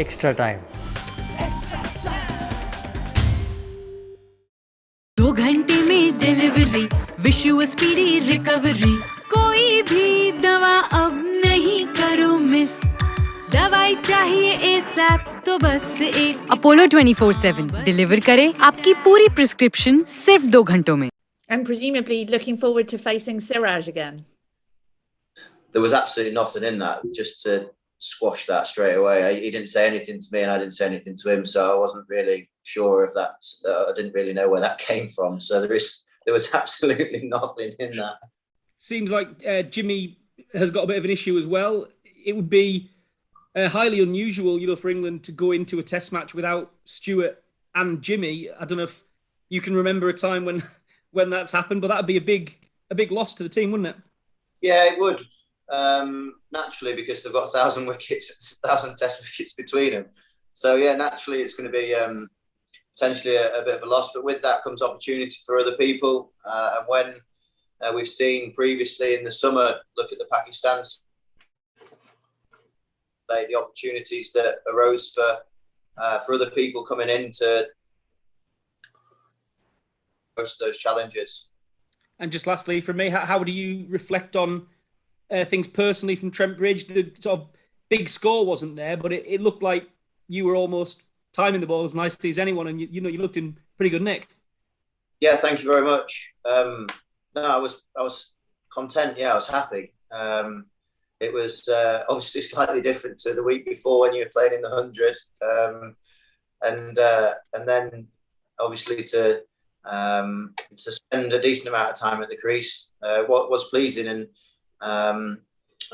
extra time. 2 घंटे में delivery, wish you a speedy recovery. कोई भी दवा अब नहीं करो मिस, दवाई चाहिए ASAP तो बस एक अपोलो 24/7 डिलीवर करे आपकी पूरी प्रिस्क्रिप्शन सिर्फ 2 घंटों में। And presumably looking forward to facing Siraj again. There was absolutely nothing in that, just to squash that straight away. He didn't say anything to me and I didn't say anything to him, so I wasn't really sure if I didn't really know where that came from. So there was absolutely nothing in that. Seems like Jimmy has got a bit of an issue as well. It would be highly unusual, for England to go into a test match without Stuart and Jimmy. I don't know if you can remember a time when that's happened, but that'd be a big loss to the team, wouldn't it? Yeah, it would. Naturally, because they've got 1,000 wickets, 1,000 test wickets between them. So yeah, naturally it's going to be potentially a bit of a loss, but with that comes opportunity for other people. And when we've seen previously in the summer, look at the Pakistan, the opportunities that arose for other people coming in to host those challenges. And just lastly, for me, how do you reflect on things personally from Trent Bridge? The sort of big score wasn't there, but it looked like you were almost timing the ball as nicely as anyone, and you looked in pretty good nick. Yeah, thank you very much. No, I was content. Yeah, I was happy. It was obviously slightly different to the week before when you were playing in the 100, and then obviously to spend a decent amount of time at the crease was pleasing, and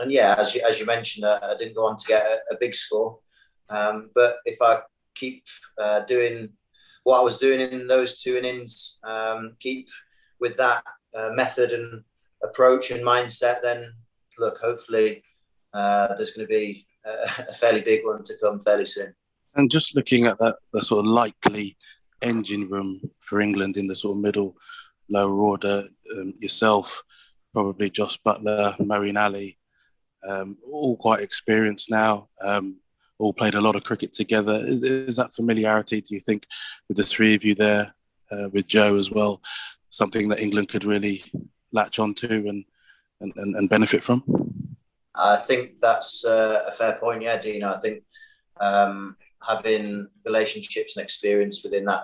yeah, as you mentioned, I didn't go on to get a big score, but if I keep doing what I was doing in those 2 innings, keep with that method and approach and mindset, then look, hopefully there's going to be a fairly big one to come fairly soon. And just looking at the sort of likely engine room for England in the sort of middle, lower order, yourself, probably Josh Buttler, Moeen Ali, all quite experienced now, all played a lot of cricket together. Is that familiarity, do you think, with the 3 of you there, with Joe as well, something that England could really latch onto and benefit from? I think that's a fair point, yeah, Dino. I think having relationships and experience within that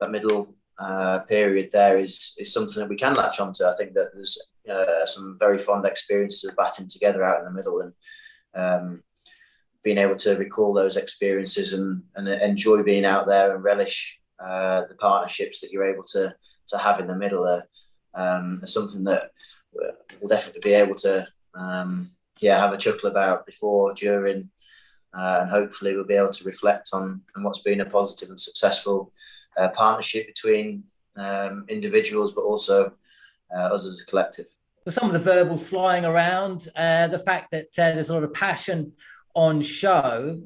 middle period there is something that we can latch onto. I think that there's some very fond experiences of batting together out in the middle, and being able to recall those experiences and enjoy being out there and relish the partnerships that you're able to have in the middle are something that we'll definitely be able to have a chuckle about before, during, and hopefully we'll be able to reflect on what's been a positive and successful partnership between individuals, but also us as a collective. Some of the verbals flying around, the fact that there's a lot of passion on show.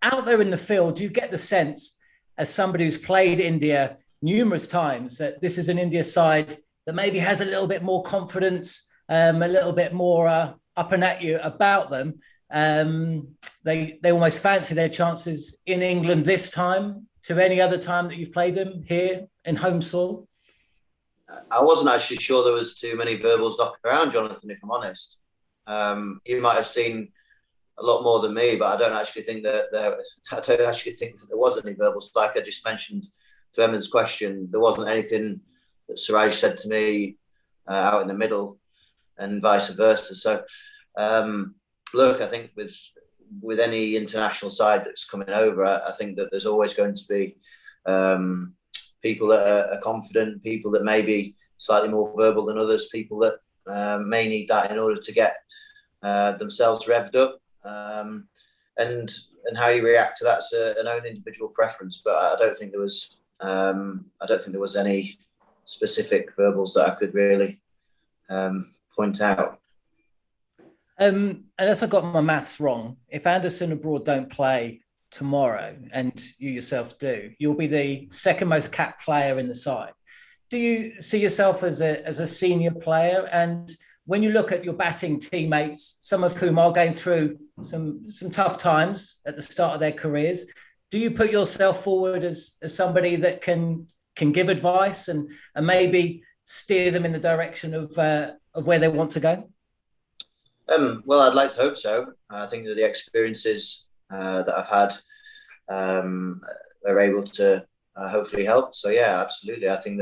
Out there in the field, do you get the sense, as somebody who's played India numerous times, that this is an India side that maybe has a little bit more confidence, a little bit more up and at you about them? They almost fancy their chances in England this time to any other time that you've played them here in home soil? I wasn't actually sure there was too many verbals knocking around, Jonathan, if I'm honest. You might have seen a lot more than me, but I don't actually think that there was any verbals. Like I just mentioned to Emma's question, there wasn't anything that Siraj said to me out in the middle, and vice versa. So look, I think with any international side that's coming over, I think that there's always going to be people that are confident, people that may be slightly more verbal than others, people that may need that in order to get themselves revved up. And how you react to that's an own individual preference. But I don't think there was any specific verbals that I could really point out. Unless I got my maths wrong, if Anderson and Broad don't play tomorrow, and you yourself do, you'll be the second most capped player in the side. Do you see yourself as a senior player? And when you look at your batting teammates, some of whom are going through some tough times at the start of their careers, do you put yourself forward as somebody that can give advice and maybe steer them in the direction of where they want to go? Well, I'd like to hope so. I think that the experiences that I've had are able to hopefully help. So yeah, absolutely. I think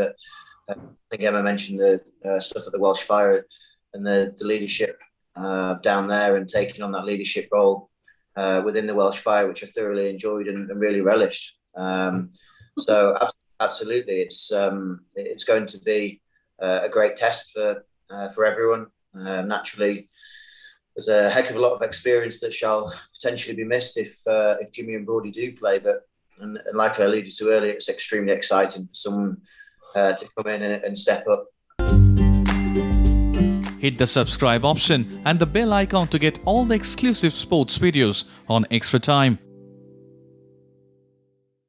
Emma mentioned the stuff at the Welsh Fire and the leadership down there and taking on that leadership role within the Welsh Fire, which I thoroughly enjoyed and really relished. So absolutely, it's going to be a great test for everyone. Naturally, there's a heck of a lot of experience that shall potentially be missed if Jimmy and Brody do play. But and like I alluded to earlier, it's extremely exciting for someone to come in and step up. Hit the subscribe option and the bell icon to get all the exclusive sports videos on Extra Time.